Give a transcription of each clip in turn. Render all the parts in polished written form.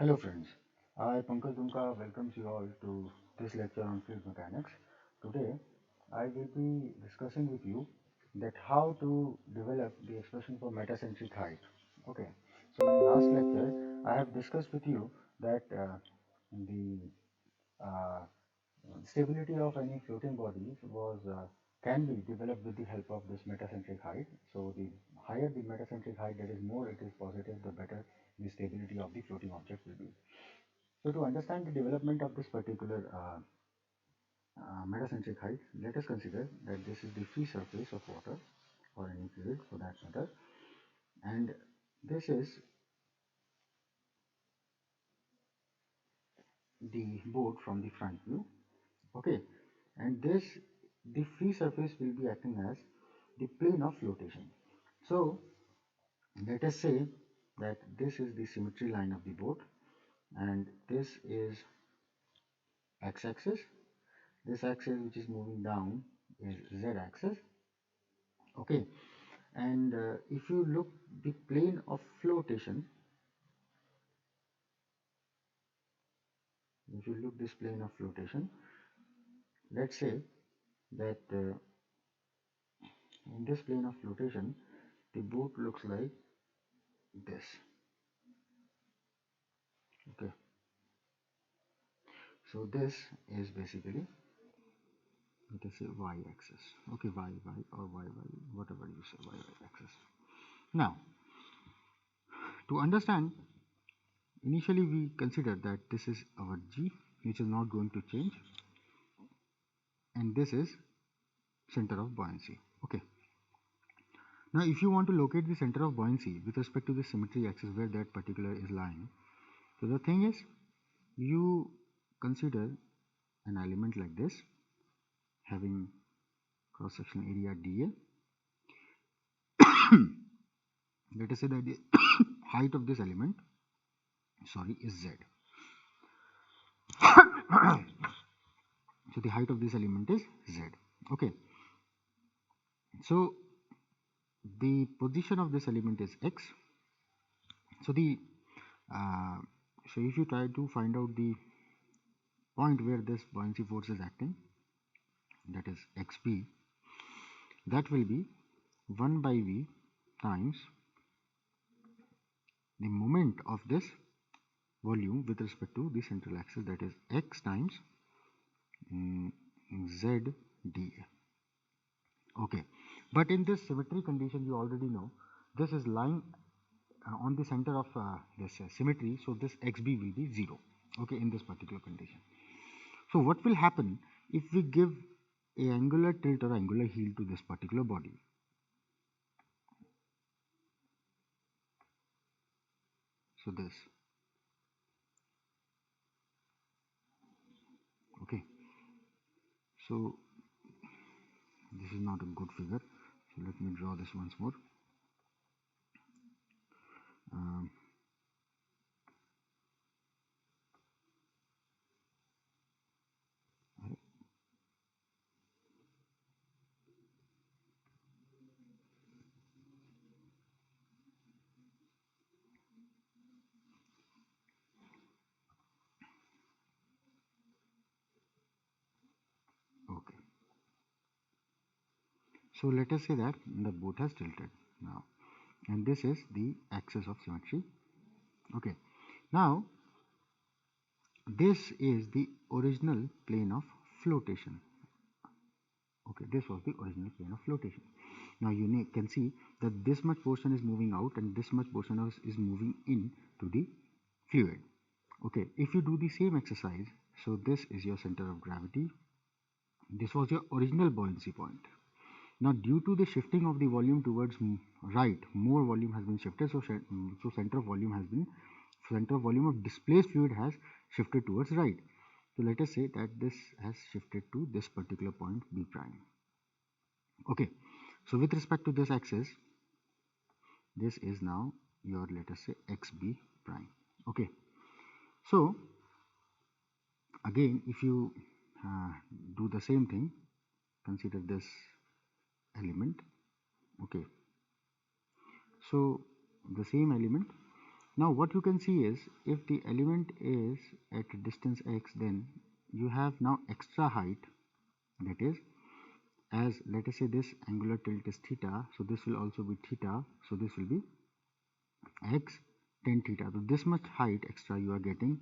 Hello friends, I Pankaj Dumka welcomes you all to this lecture on fluid mechanics. Today I will be discussing with you that how to develop the expression for metacentric height. Okay, so in last lecture I have discussed with you that the uh, stability of any floating body was can be developed with the help of this metacentric height. So the higher the metacentric height, that is more it is positive, the better the stability of the floating object will be. So to understand the development of this particular metacentric height, let us consider that this is the free surface of water or any fluid for that matter, and this is the boat from the front view. Okay, and this the free surface will be acting as the plane of flotation. So let us say that this is the symmetry line of the boat, and this is x-axis. This axis which is moving down is z-axis. Okay, and if you look the plane of flotation, if you look this plane of flotation, let's say that in this plane of flotation the boat looks like this. Okay, so this is basically, let us say, y-axis. Okay, y or y, whatever you say, y-axis. Now to understand, initially we consider that this is our g, which is not going to change, and this is center of buoyancy. Okay, now if you want to locate the center of buoyancy with respect to the symmetry axis where that particular is lying, so the thing is, you consider an element like this having cross sectional area dA. Let us say that the height of this element, is z. So the height of this element is z. Okay, so the position of this element is x. So the uh, so if you try to find out the point where this buoyancy force is acting, that is xb, that will be 1 by v times the moment of this volume with respect to the central axis, that is x times z dA. Okay, but in this symmetry condition, you already know this is lying on the center of this symmetry, so this xb will be 0. Okay, in this particular condition. So what will happen if we give a angular tilt or angular heel to this particular body? So this. Okay, so this is not a good figure, so let me draw this once more. um, okay, so let us say that the boat has tilted now, and this is the axis of symmetry. Okay, now this is the original plane of flotation. Okay, this was the original plane of flotation. Now you can see that this much portion is moving out and this much portion is moving in to the fluid. Okay, if you do the same exercise, so this is your center of gravity, this was your original buoyancy point. Now due to the shifting of the volume towards right, more volume has been shifted, so center of volume of displaced fluid has shifted towards right. So let us say that this has shifted to this particular point B prime. Okay, so with respect to this axis, this is now your, let us say, xb prime. Okay, so again if you do the same thing, consider this element. Okay, so the same element, Now what you can see is, if the element is at a distance x, then you have now extra height, that is, as let us say this angular tilt is theta, so this will also be theta, so this will be x tan theta. So this much height extra you are getting,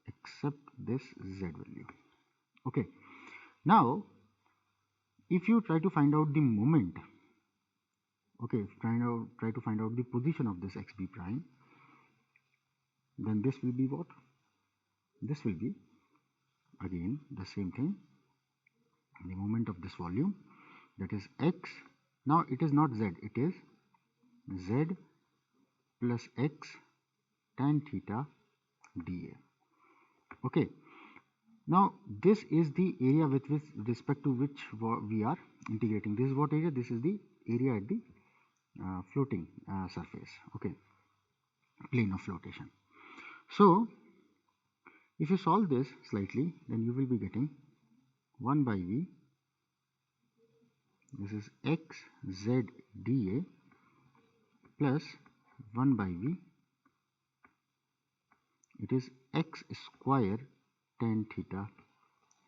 except this z value. Okay, now if you try to find out the moment, okay, try to find out the position of this xb prime, then this will be what? This will be again the same thing, the moment of this volume, that is x. Now it is not z, it is z plus x tan theta dA. Okay, now this is the area with respect to which we are integrating. This is what area? This is the area at the floating surface, okay, plane of flotation. So if you solve this slightly, then you will be getting 1 by v, this is x z dA, plus 1 by v, it is x square tan theta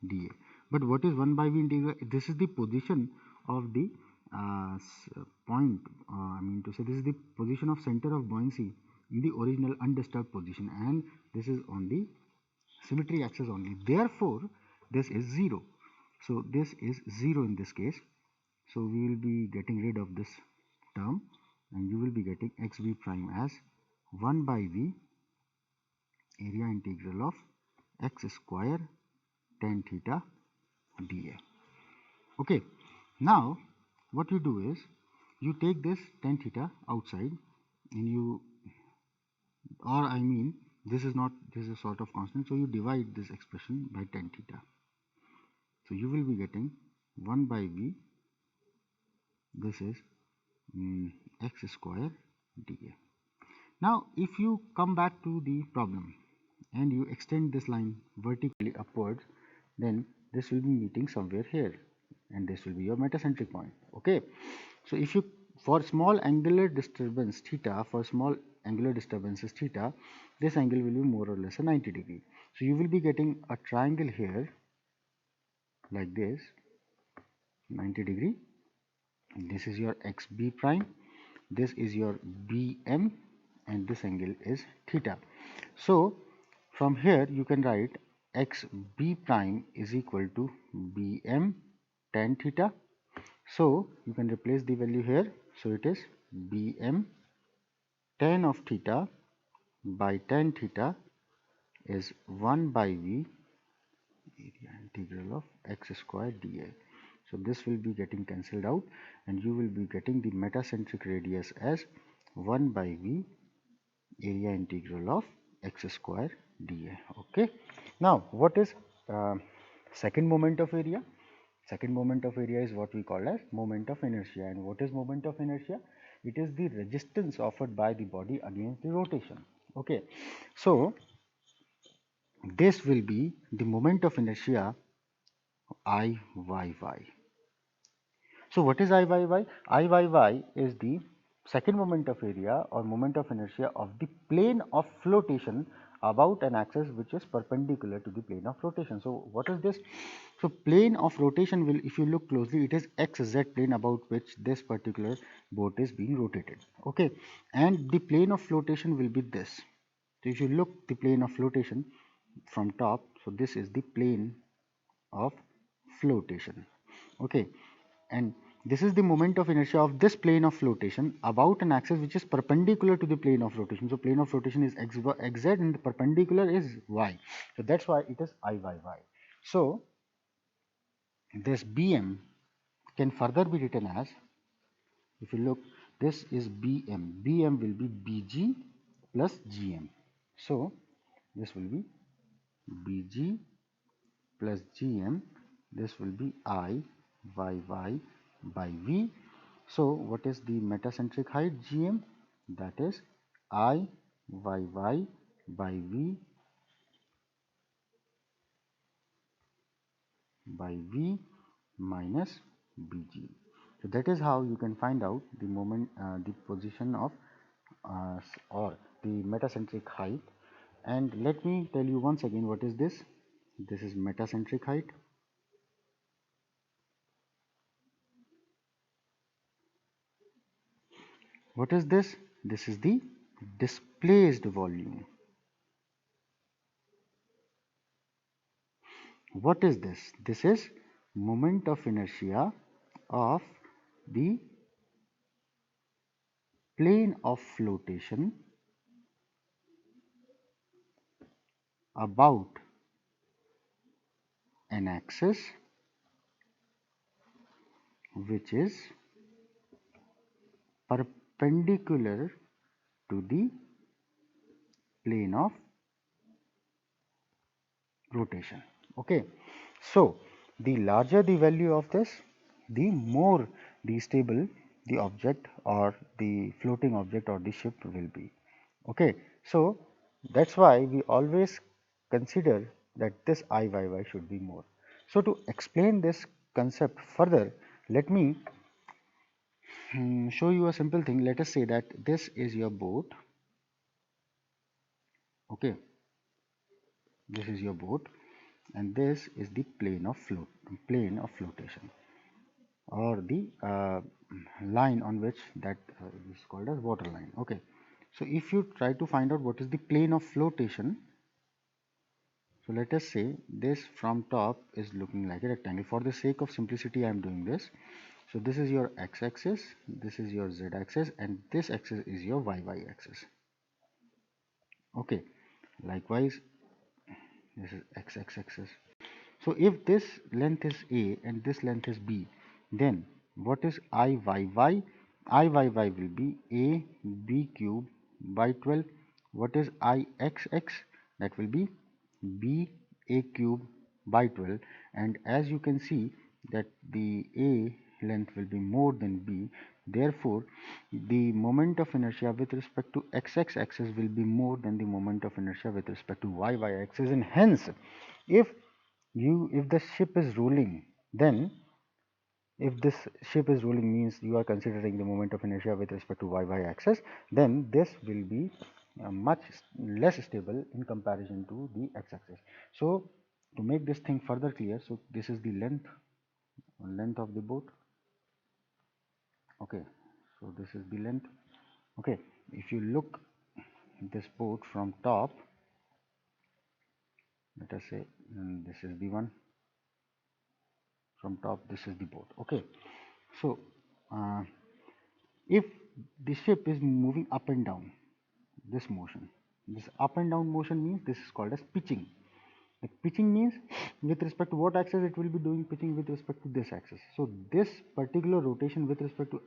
dA. But what is 1 by v integral? This is the position of the point, I mean to say, this is the position of center of buoyancy in the original undisturbed position, and this is on the symmetry axis only. Therefore this is 0. So this is 0 in this case. So we will be getting rid of this term, and you will be getting xv prime as 1 by v area integral of x square tan theta dA. Okay, now what you do is, you take this tan theta outside, and you, or I mean, this is not, this is a sort of constant, so you divide this expression by tan theta. So you will be getting 1 by v, this is x square dA. Now if you come back to the problem and you extend this line vertically upwards, then this will be meeting somewhere here, and this will be your metacentric point. Okay, so if you, for small angular disturbance theta, for small angular disturbances theta, this angle will be more or less a 90 degree. So you will be getting a triangle here like this, 90 degree. This is your xb prime, this is your bm, and this angle is theta. So from here you can write xb prime is equal to bm tan theta. So you can replace the value here, so it is bm tan of theta by tan theta is 1 by v area integral of x square dA. So this will be getting cancelled out, and you will be getting the metacentric radius as 1 by v area integral of x square dA. Okay, now what is second moment of area? Second moment of area is what we call as moment of inertia. And what is moment of inertia? It is the resistance offered by the body against the rotation. Okay, so this will be the moment of inertia Iyy. So what is Iyy? Iyy is the second moment of area or moment of inertia of the plane of flotation about an axis which is perpendicular to the plane of rotation. So what is this? So plane of rotation will, if you look closely, it is xz plane about which this particular boat is being rotated. Okay, and the plane of flotation will be this. So if you look the plane of flotation from top, so this is the plane of flotation. Okay, and this is the moment of inertia of this plane of flotation about an axis which is perpendicular to the plane of rotation. So plane of rotation is xz and the perpendicular is y. So that's why it is Iyy. So this bm can further be written as, if you look, this is bm will be bg plus gm. So this will be bg plus gm, this will be Iyy by v. So what is the metacentric height gm? That is Iyy by v by v minus bg. So that is how you can find out the moment, the position of or the metacentric height. And let me tell you once again what is this. This is metacentric height. What is this? This is the displaced volume. What is this? This is moment of inertia of the plane of flotation about an axis which is perpendicular to the plane of rotation. Okay, so the larger the value of this, the more the stable the object or the floating object or the ship will be. Okay, so that's why we always consider that this Iyy should be more. So to explain this concept further, let me show you a simple thing. Let us say that this is your boat. Okay, this is your boat, and this is the plane of flotation, or the line on which that is called as water line. Okay, so if you try to find out what is the plane of flotation, so let us say this from top is looking like a rectangle. For the sake of simplicity I am doing this. So this is your x-axis, this is your z-axis, and this axis is your y axis. Okay, likewise this is x-axis. So if this length is a and this length is b, then what is Iyy? Iyy will be a b cube by 12. What is Ixx? That will be b a cube by 12. And as you can see that the a length will be more than b, therefore the moment of inertia with respect to xx axis will be more than the moment of inertia with respect to y axis, and hence if the ship is rolling, then if this ship is rolling means you are considering the moment of inertia with respect to y axis, then this will be much less stable in comparison to the x-axis. So to make this thing further clear, so this is the length of the boat. Okay, so this is the length. Okay, if you look this boat from top, let us say this is the one from top, this is the boat. Okay, so if the ship is moving up and down, this up and down motion means this is called as pitching. The pitching means with respect to what axis it will be doing pitching with respect to this axis. So this particular rotation with respect to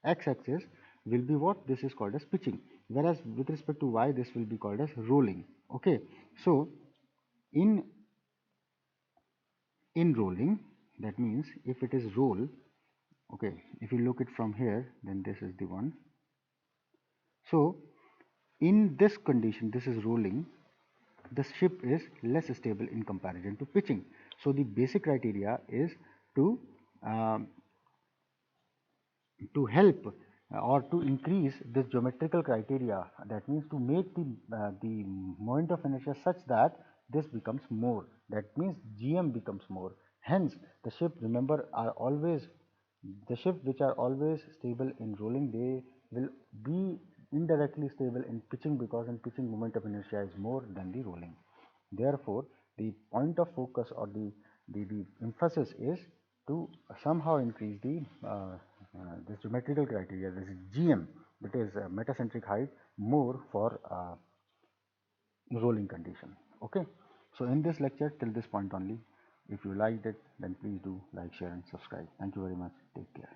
x axis will be what this is called as pitching, whereas with respect to y this will be called as rolling. Okay, so in rolling, that means if it is roll, okay, if you look it from here, then this is the one. So in this condition, this is rolling, the ship is less stable in comparison to pitching. So the basic criteria is to um, help or to increase this geometrical criteria, that means to make the moment of inertia such that this becomes more, that means GM becomes more. Hence the ship, remember, are always the ship which are always stable in rolling, they will be indirectly stable in pitching, because in pitching moment of inertia is more than the rolling. Therefore the point of focus or the emphasis is to somehow increase the this geometrical criteria, this is GM, that is metacentric height, more for rolling condition. Okay, so in this lecture till this point only. If you liked it, then please do like, share and subscribe. Thank you very much. Take care.